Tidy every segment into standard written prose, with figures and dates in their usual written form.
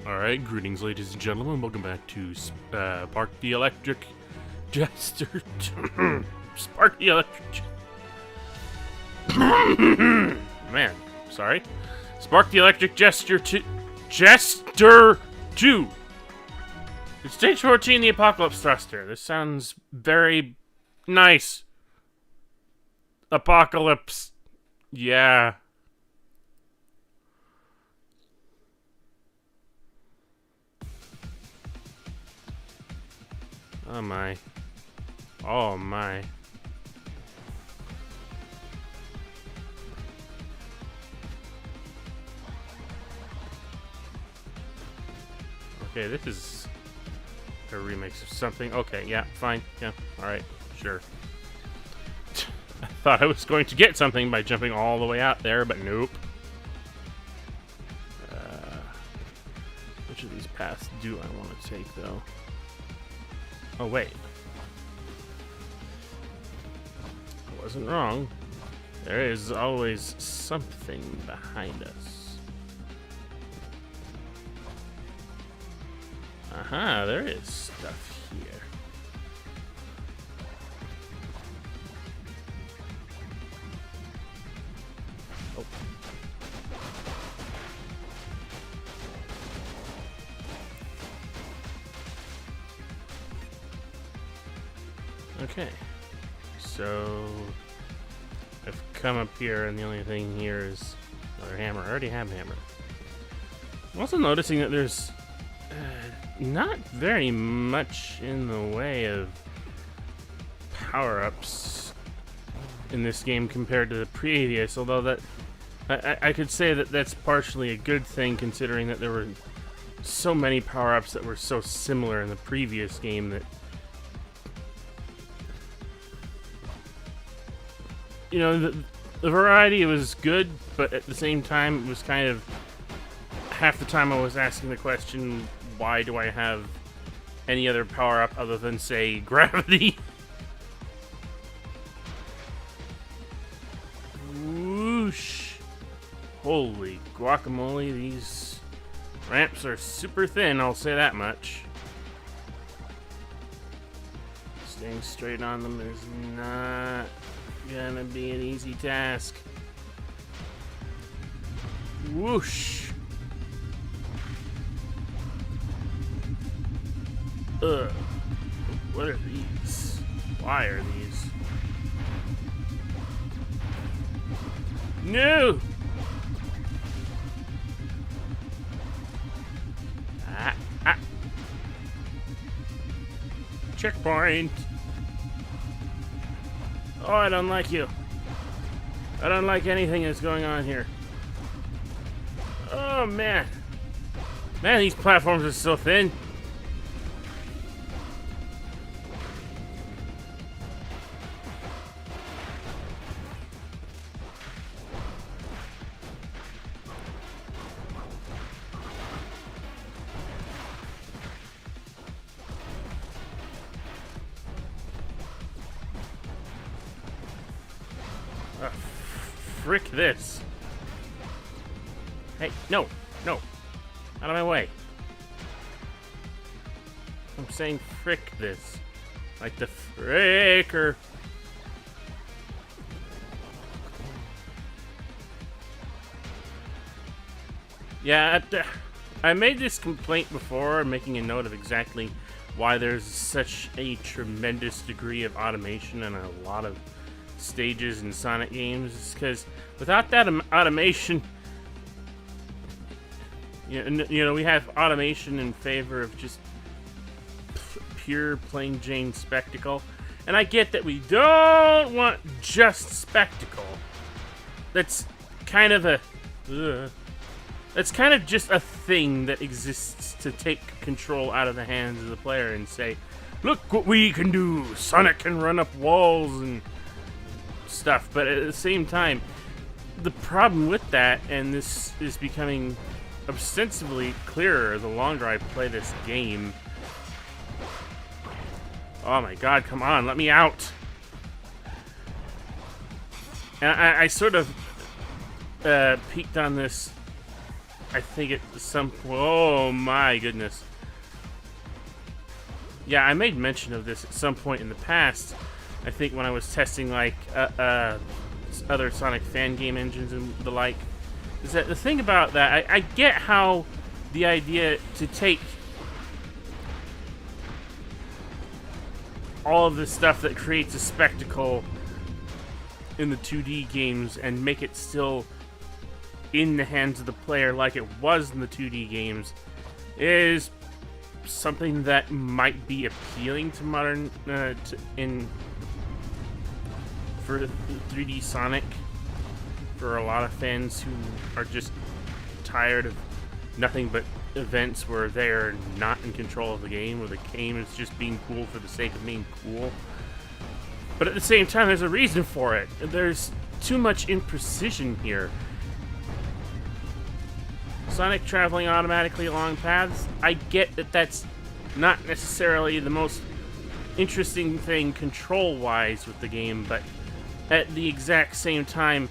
Alright, greetings ladies and gentlemen, welcome back to Spark the Electric Jester. Spark the Electric Man, sorry. Spark the Electric Jester Jester 2! It's stage 14, the Apocalypse Thruster. This sounds very nice. Apocalypse. Yeah. Oh my. Oh my. Okay, this is a remix of something. Okay, yeah, fine. Yeah, alright, sure. I thought I was going to get something by jumping all the way out there, but nope. Which of these paths do I want to take, though? Oh, wait. I wasn't wrong. There is always something behind us. Aha, there is stuff here. Oh. Okay, so I've come up here, and the only thing here is another hammer. I already have a hammer. I'm also noticing that there's not very much in the way of power-ups in this game compared to the previous, although that I could say that that's partially a good thing, considering that there were so many power-ups that were so similar in the previous game that, you know, the variety was good, but at the same time, it was kind of, half the time I was asking the question, why do I have any other power-up other than, say, gravity? Whoosh. Holy guacamole, these ramps are super thin, I'll say that much. Staying straight on them is not gonna be an easy task. Whoosh. Ugh. What are these? Why are these? No! Ah. Checkpoint! Oh, I don't like you. I don't like anything that's going on here. Oh, man. Man, these platforms are so thin. Frick this. Hey, no. Out of my way. I'm saying frick this. Like the fricker. Yeah, I made this complaint before, making a note of exactly why there's such a tremendous degree of automation in a lot of stages in Sonic games, because without that automation, you know, we have automation in favor of just pure plain Jane spectacle, and I get that we don't want just spectacle. That's kind of a that's kind of just a thing that exists to take control out of the hands of the player and say, look what we can do, Sonic can run up walls and stuff. But at the same time, the problem with that, and this is becoming ostensibly clearer the longer I play this game. Oh my god, come on, let me out. And I sort of peeked on this I think at some point... Oh, my goodness. Yeah, I made mention of this at some point in the past. I think when I was testing, like, other Sonic fan game engines and the like. Is that the thing about that, I get how the idea to take all of the stuff that creates a spectacle in the 2D games and make it still in the hands of the player like it was in the 2D games is something that might be appealing to modern for 3D Sonic, for a lot of fans who are just tired of nothing but events where they're not in control of the game, where the game is just being cool for the sake of being cool. But at the same time, there's a reason for it. There's too much imprecision here. Sonic traveling automatically along paths, I get that that's not necessarily the most interesting thing control-wise with the game, but at the exact same time,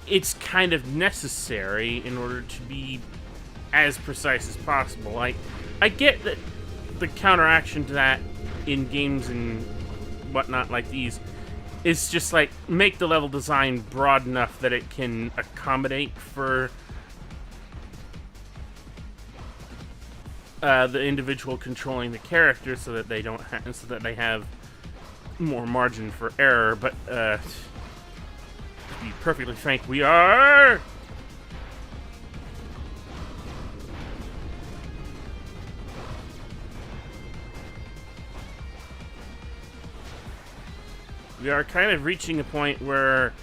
it's kind of necessary in order to be as precise as possible. I get that the counteraction to that in games and whatnot like these is just like make the level design broad enough that it can accommodate for the individual controlling the character, so that they don't so that they have more margin for error. But to be perfectly frank, we are kind of reaching a point where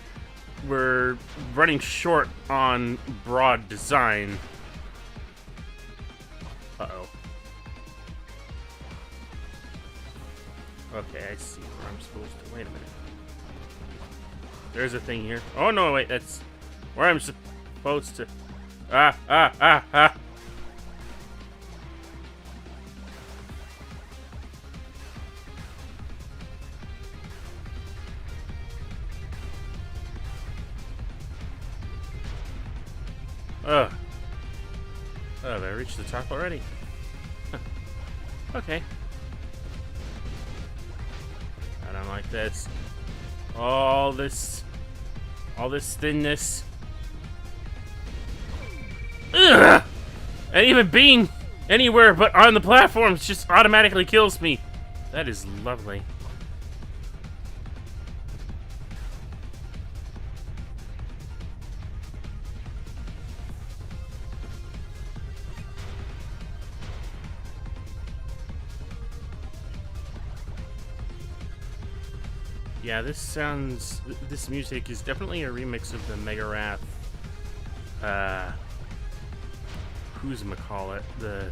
we're running short on broad design. Uh-oh. Okay, I see where I'm supposed to... Wait a minute. There's a thing here. Oh, no, wait, that's where I'm supposed to... Ah! Ugh. Oh, have I reached the top already? Huh. Okay. I don't like this. All this thinness. Ugh! And even being anywhere but on the platforms just automatically kills me. That is lovely. Yeah, this music is definitely a remix of the Mega Wrath, who's-ma-call-it, the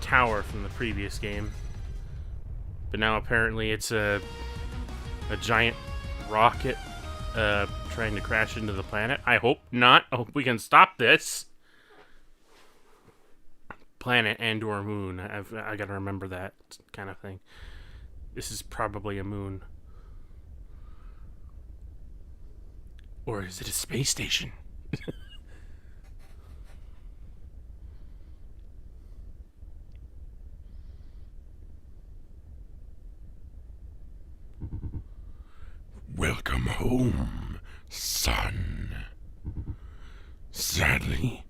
tower from the previous game. But now apparently it's a giant rocket, trying to crash into the planet. I hope not. I hope we can stop this. Planet and/or moon. I gotta remember that kind of thing. This is probably a moon. Or is it a space station? Welcome home, son. Sadly,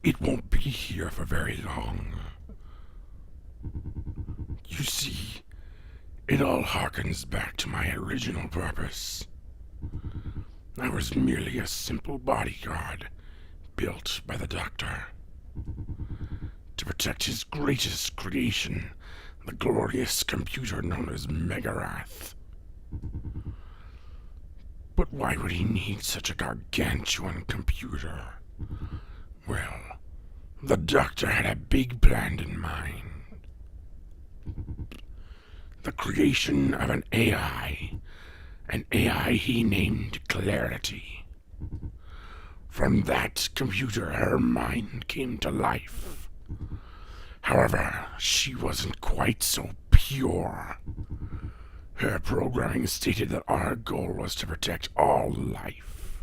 it won't be here for very long. You see, it all harkens back to my original purpose. I was merely a simple bodyguard built by the Doctor to protect his greatest creation, the glorious computer known as Megarath. But why would he need such a gargantuan computer? Well, the Doctor had a big plan in mind. The creation of an AI he named Clarity. From that computer, her mind came to life. However, she wasn't quite so pure. Her programming stated that our goal was to protect all life.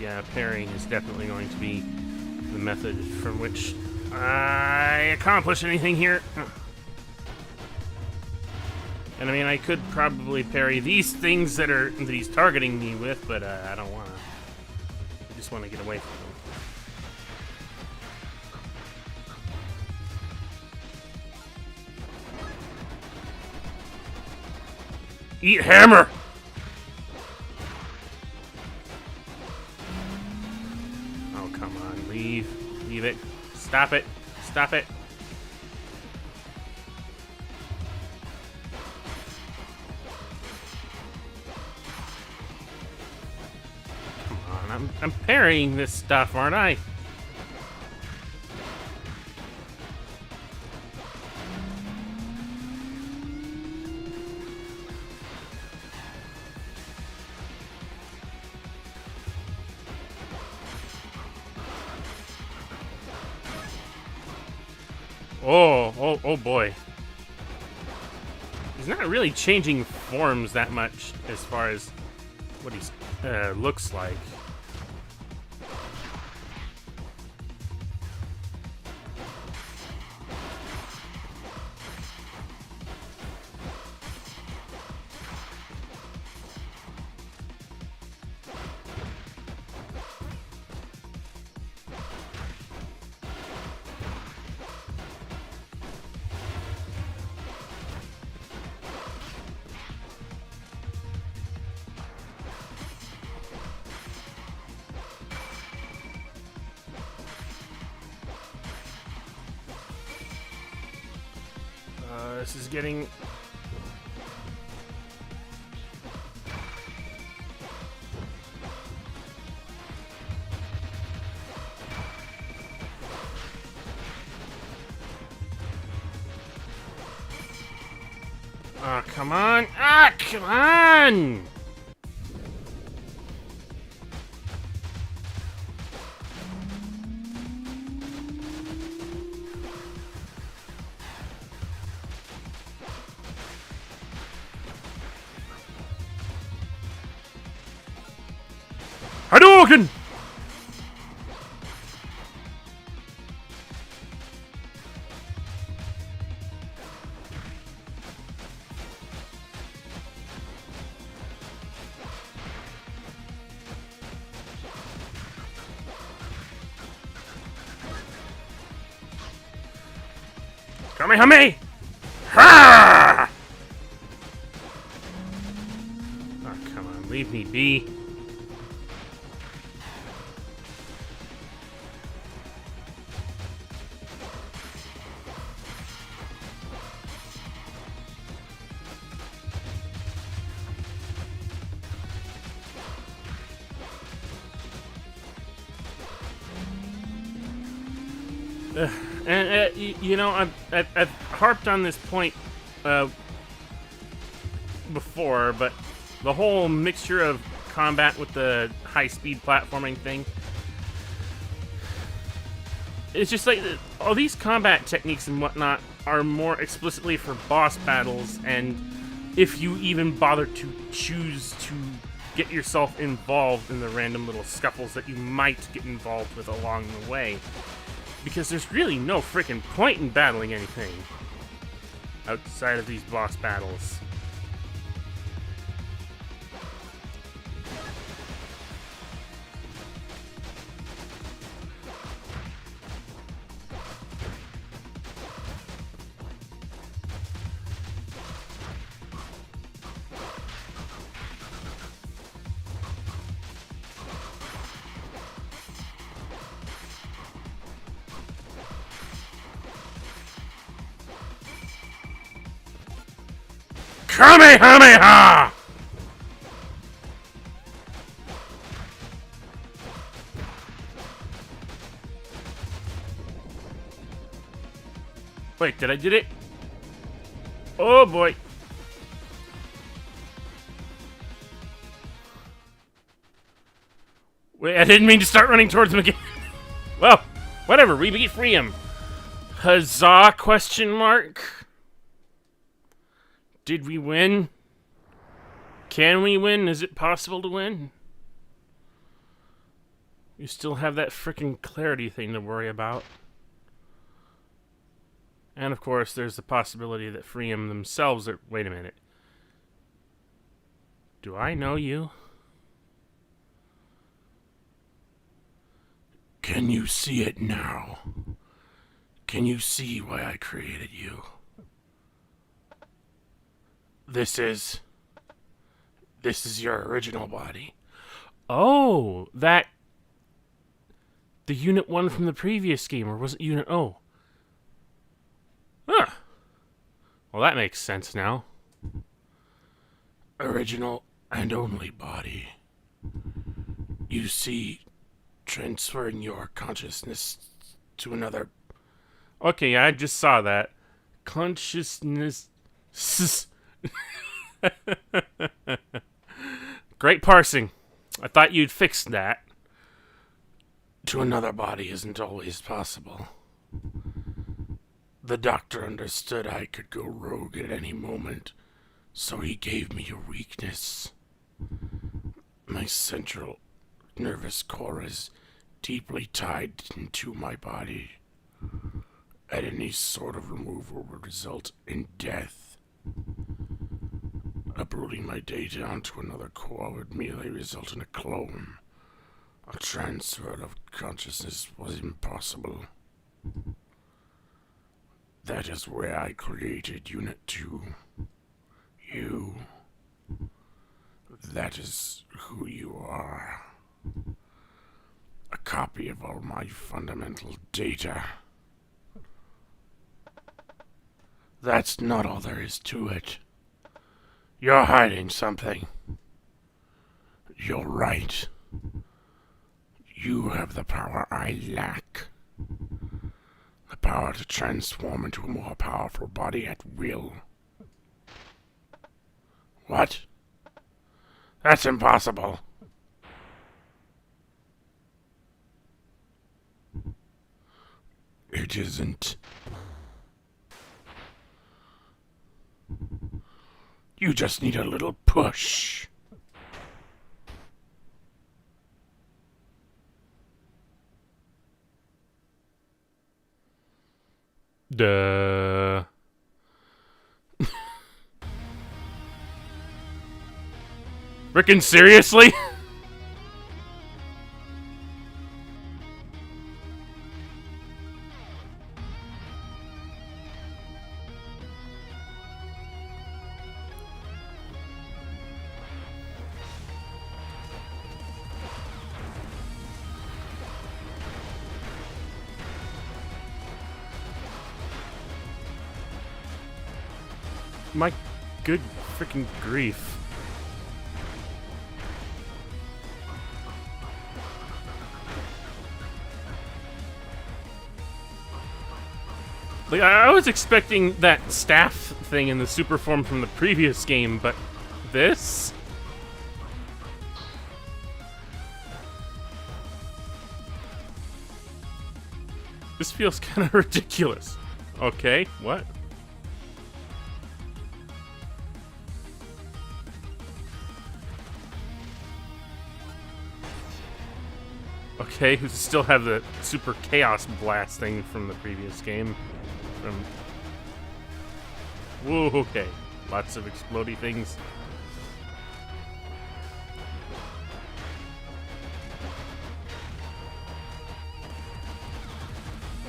yeah, parrying is definitely going to be the method from which I accomplish anything here. And I mean, I could probably parry these things that he's targeting me with, but I don't want to. I just want to get away from them. Eat hammer! Oh, come on. Leave. Leave it. Stop it. Stop it. Come on. I'm parrying this stuff, aren't I? Oh boy. He's not really changing forms that much as far as what he looks like. This is getting... Oh, come on! Ah, come on! Hadouken! Kamehame! Ha! Oh, come on, leave me be. And you know, I've harped on this point before, but the whole mixture of combat with the high-speed platforming thing, it's just like all these combat techniques and whatnot are more explicitly for boss battles, and if you even bother to choose to get yourself involved in the random little scuffles that you might get involved with along the way. Because there's really no freaking point in battling anything outside of these boss battles. Kamehameha! Wait, did I did it? Oh boy. Wait, I didn't mean to start running towards him again. Well, whatever, we beat Freedom. Huzzah, question mark? Did we win? Can we win? Is it possible to win? You still have that frickin' clarity thing to worry about. And of course, there's the possibility that Freem themselves are... Wait a minute. Do I know you? Can you see it now? Can you see why I created you? This is your original body. Oh, that... The Unit 1 from the previous game, or was it Unit O? Huh. Well, that makes sense now. Original and only body. You see, transferring your consciousness to another... Okay, I just saw that. Consciousness... Great parsing. I thought you'd fixed that. To another body isn't always possible. The doctor understood I could go rogue at any moment, so he gave me a weakness. My central nervous core is deeply tied into my body, and any sort of removal would result in death. Uprooting my data onto another core would merely result in a clone. A transfer of consciousness was impossible. That is where I created Unit 2. You. That is who you are. A copy of all my fundamental data. That's not all there is to it. You're hiding something. You're right. You have the power I lack. The power to transform into a more powerful body at will. What? That's impossible. It isn't. You just need a little push. Duh. Frickin' seriously? My good freaking grief. Like, I was expecting that staff thing in the super form from the previous game, but this? This feels kind of ridiculous. Okay, what? Okay, who still have the super chaos blast thing from the previous game. Whoa, okay. Lots of explodey things.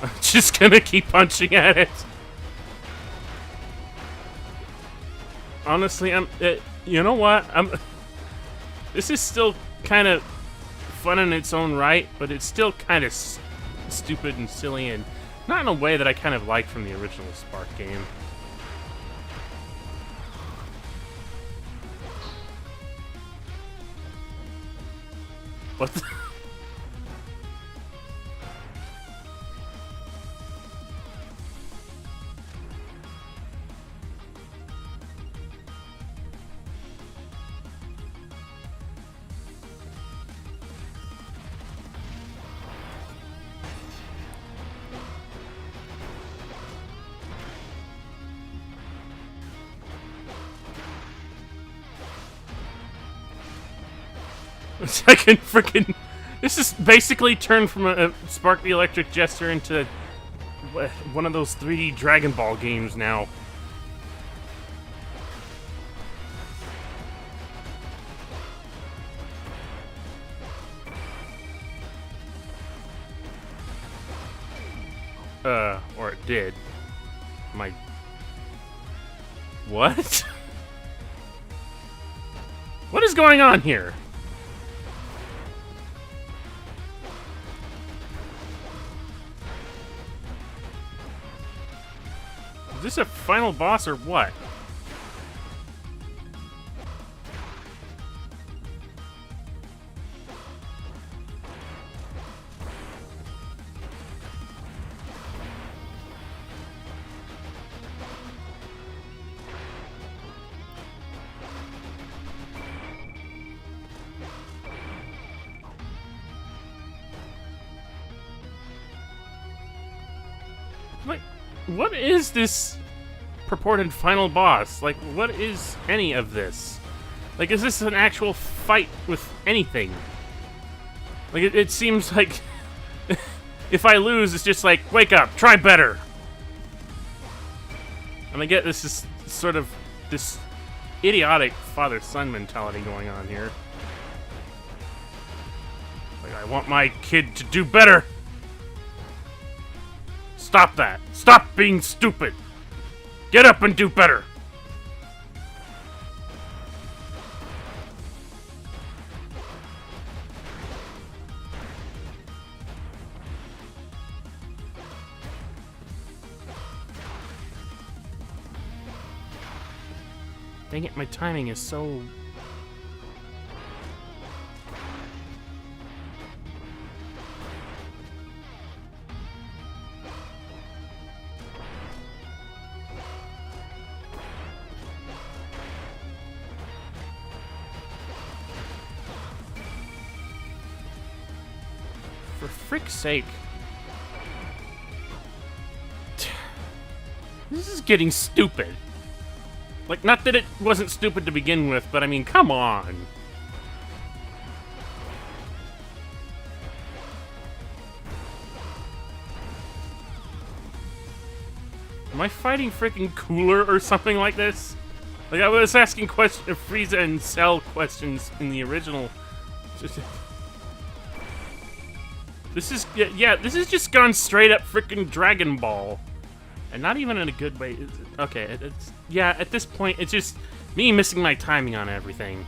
I'm just gonna keep punching at it. Honestly, you know what? This is still kind of fun in its own right, but it's still kind of stupid and silly, and not in a way that I kind of like from the original Spark game. What the? I can freaking This is basically turned from a Spark the Electric Jester into one of those 3D Dragon Ball games now. Or it did. What? What is going on here? Is this a final boss or what? Like, what is this purported final boss? Like, what is any of this? Like, is this an actual fight with anything? Like, it seems like if I lose, it's just like, wake up, try better. And I get this is sort of this idiotic father-son mentality going on here. Like, I want my kid to do better. Stop that. Stop being stupid. Get up and do better. Dang it, my timing is so... For frick's sake. This is getting stupid. Like, not that it wasn't stupid to begin with, but I mean, come on. Am I fighting freaking Cooler or something like this? Like, I was asking Frieza and Cell questions in the original. This is, yeah, this has just gone straight up freaking Dragon Ball. And not even in a good way. Okay, it's, yeah, at this point, it's just me missing my timing on everything.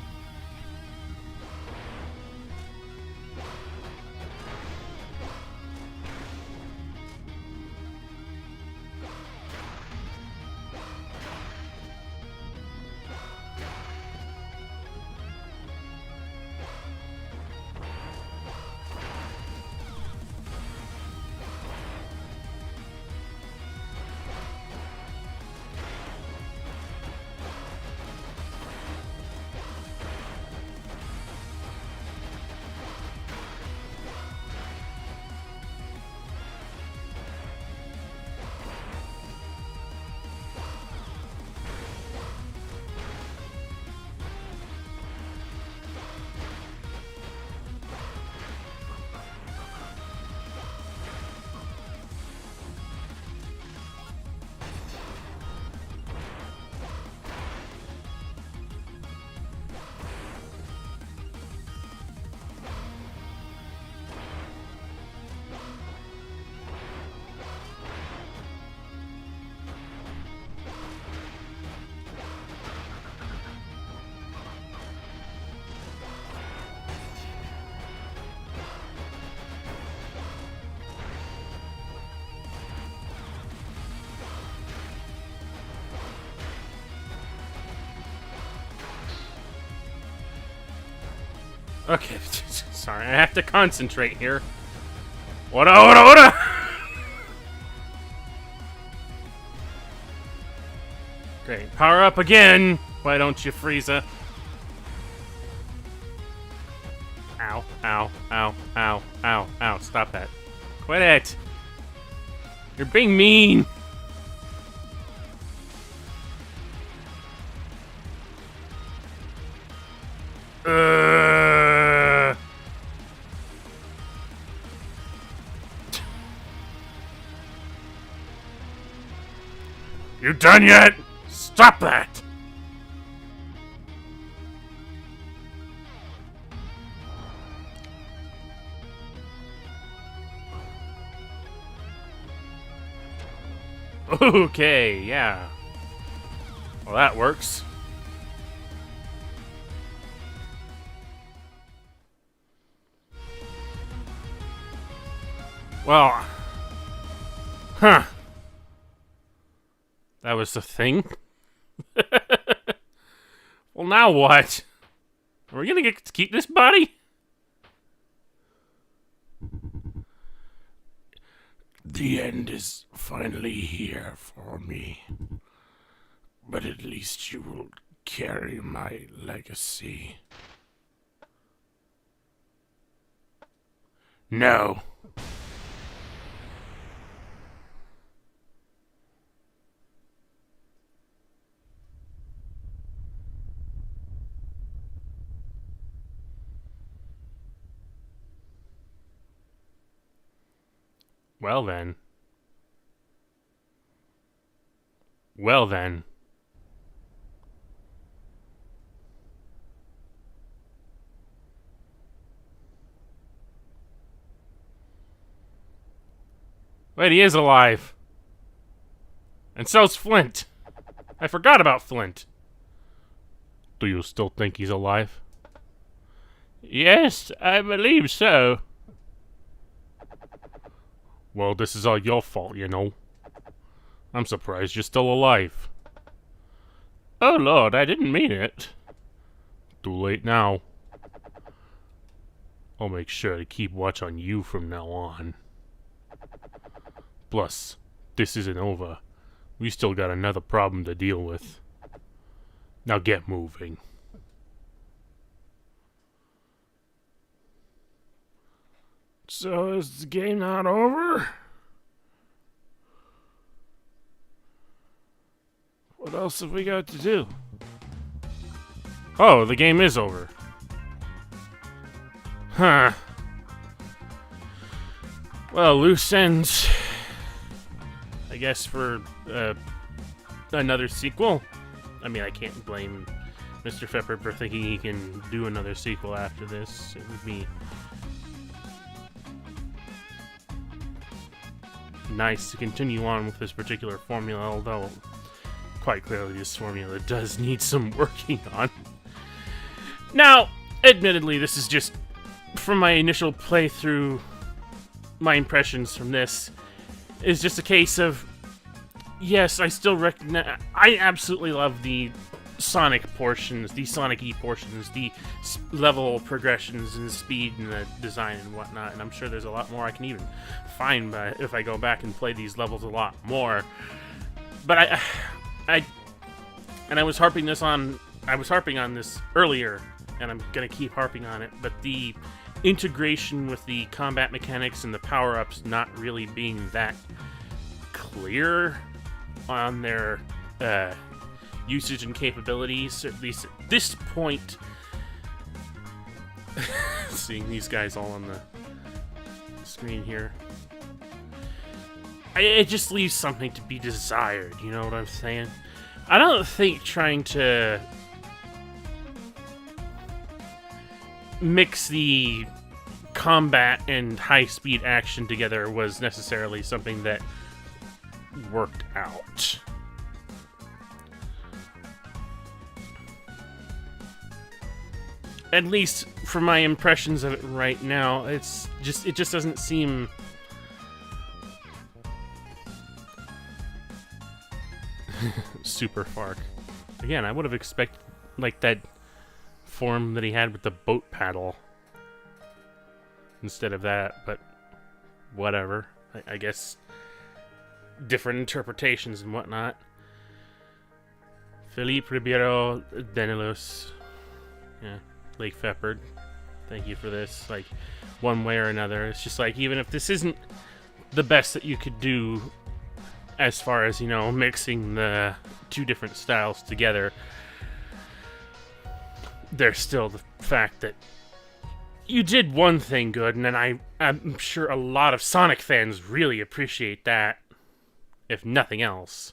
Okay, sorry, I have to concentrate here. Oda! Great, power up again! Why don't you, Frieza? Ow, ow, ow, ow, ow, ow, stop that. Quit it! You're being mean! you done yet? Stop that! Okay, yeah. Well, that works. Well, huh. That was the thing? Well, now what? Are we gonna get to keep this body? The end is finally here for me. But at least you will carry my legacy. No. Well then. Well then. Wait, he is alive. And so's Flint. I forgot about Flint. Do you still think he's alive? Yes, I believe so. Well, this is all your fault, you know. I'm surprised you're still alive. Oh, Lord, I didn't mean it. Too late now. I'll make sure to keep watch on you from now on. Plus, this isn't over. We still got another problem to deal with. Now get moving. So is the game not over? What else have we got to do? Oh, the game is over. Huh. Well, loose ends. I guess for another sequel. I mean, I can't blame Mr. Pepper for thinking he can do another sequel after this. It would be nice to continue on with this particular formula, although quite clearly this formula does need some working on. Now, admittedly, this is just from my initial playthrough. My impressions from this is just a case of, yes, I still recognize. I absolutely love the Sonic portions, the Sonic E portions, the level progressions and the speed and the design and whatnot. And I'm sure there's a lot more I can even find if I go back and play these levels a lot more. But I was harping on this earlier, and I'm gonna keep harping on it. But the integration with the combat mechanics and the power-ups not really being that clear on their usage and capabilities, at least at this point. Seeing these guys all on the screen here, it just leaves something to be desired, you know what I'm saying? I don't think trying to mix the combat and high-speed action together was necessarily something that worked out. At least from my impressions of it right now, it just doesn't seem super far. Again, I would have expected like that form that he had with the boat paddle instead of that, but whatever. I guess different interpretations and whatnot. Felipe Ribeiro Denelos. Yeah, Lake Feppard. Thank you for this. Like, one way or another. It's just like, even if this isn't the best that you could do as far as, you know, mixing the two different styles together, there's still the fact that you did one thing good, and then I'm sure a lot of Sonic fans really appreciate that, if nothing else.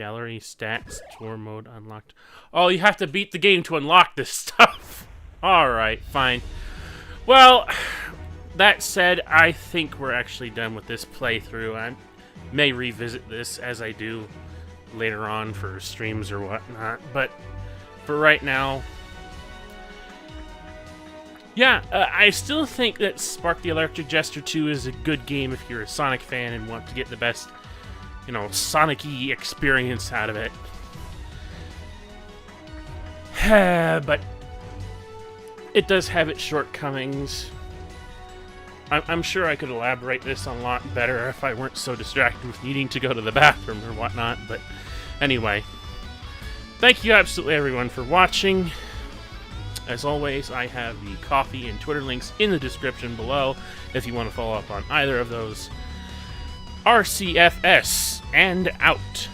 Gallery, stats, tour mode unlocked. Oh, you have to beat the game to unlock this stuff. Alright, fine. Well, that said, I think we're actually done with this playthrough. I may revisit this as I do later on for streams or whatnot, but for right now, yeah, I still think that Spark the Electric Jester 2 is a good game if you're a Sonic fan and want to get the best, you know, Sonic-y experience out of it. But it does have its shortcomings. I'm sure I could elaborate this a lot better if I weren't so distracted with needing to go to the bathroom or whatnot, but anyway. Thank you absolutely everyone for watching. As always, I have the Ko-fi and Twitter links in the description below if you want to follow up on either of those. RCFS, and out.